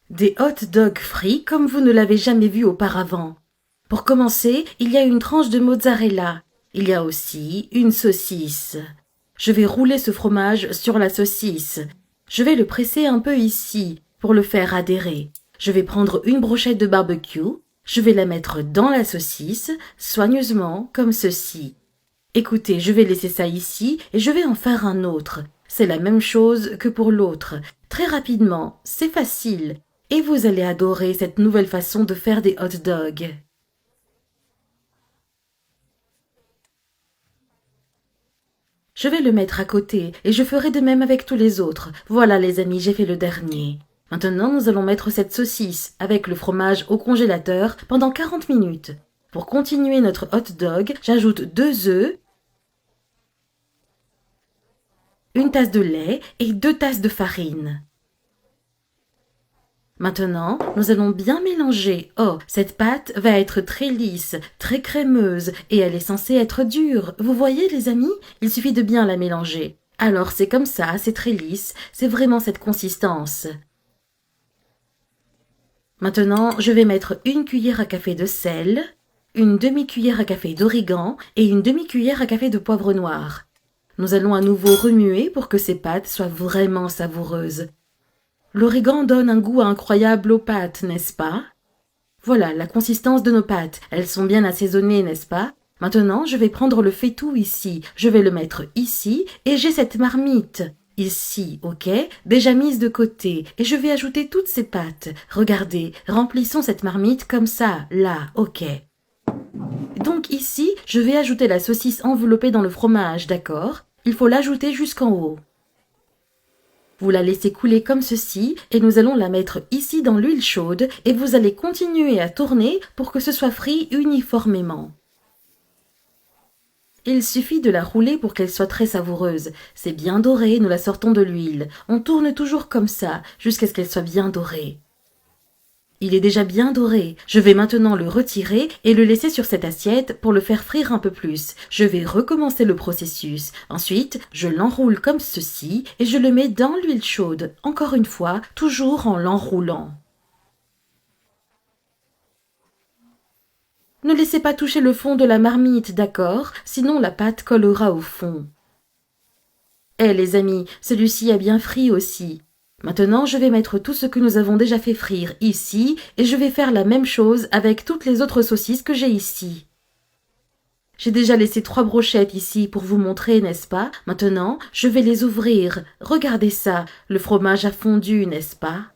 Des hot dogs frits comme vous ne l'avez jamais vu auparavant. Pour commencer, il y a une tranche de mozzarella. Il y a aussi une saucisse. Je vais rouler ce fromage sur la saucisse. Je vais le presser un peu ici pour le faire adhérer. Je vais prendre une brochette de barbecue. Je vais la mettre dans la saucisse, soigneusement, comme ceci. Écoutez, je vais laisser ça ici et je vais en faire un autre. C'est la même chose que pour l'autre. Très rapidement, c'est facile. Et vous allez adorer cette nouvelle façon de faire des hot dogs. Je vais le mettre à côté et je ferai de même avec tous les autres. Voilà les amis, j'ai fait le dernier. Maintenant, nous allons mettre cette saucisse avec le fromage au congélateur pendant 40 minutes. Pour continuer notre hot dog, j'ajoute 2 œufs, une tasse de lait et 2 tasses de farine. Maintenant, nous allons bien mélanger. Oh, cette pâte va être très lisse, très crémeuse, et elle est censée être dure. Vous voyez, les amis? Il suffit de bien la mélanger. Alors, c'est comme ça, c'est très lisse, c'est vraiment cette consistance. Maintenant, je vais mettre une cuillère à café de sel, une demi-cuillère à café d'origan et une demi-cuillère à café de poivre noir. Nous allons à nouveau remuer pour que ces pâtes soient vraiment savoureuses. L'origan donne un goût incroyable aux pâtes, n'est-ce pas? Voilà la consistance de nos pâtes. Elles sont bien assaisonnées, n'est-ce pas? Maintenant, je vais prendre le faitout ici. Je vais le mettre ici et j'ai cette marmite. Ici, ok? Déjà mise de côté. Et je vais ajouter toutes ces pâtes. Regardez, remplissons cette marmite comme ça, là, ok? Donc ici, je vais ajouter la saucisse enveloppée dans le fromage, d'accord? Il faut l'ajouter jusqu'en haut. Vous la laissez couler comme ceci et nous allons la mettre ici dans l'huile chaude et vous allez continuer à tourner pour que ce soit frit uniformément. Il suffit de la rouler pour qu'elle soit très savoureuse. C'est bien doré, nous la sortons de l'huile. On tourne toujours comme ça jusqu'à ce qu'elle soit bien dorée. Il est déjà bien doré. Je vais maintenant le retirer et le laisser sur cette assiette pour le faire frire un peu plus. Je vais recommencer le processus. Ensuite, je l'enroule comme ceci et je le mets dans l'huile chaude. Encore une fois, toujours en l'enroulant. Ne laissez pas toucher le fond de la marmite, d'accord? Sinon la pâte collera au fond. Eh les amis, celui-ci a bien frit aussi. Maintenant, je vais mettre tout ce que nous avons déjà fait frire ici et je vais faire la même chose avec toutes les autres saucisses que j'ai ici. J'ai déjà laissé 3 brochettes ici pour vous montrer, n'est-ce pas? Maintenant, je vais les ouvrir. Regardez ça, le fromage a fondu, n'est-ce pas?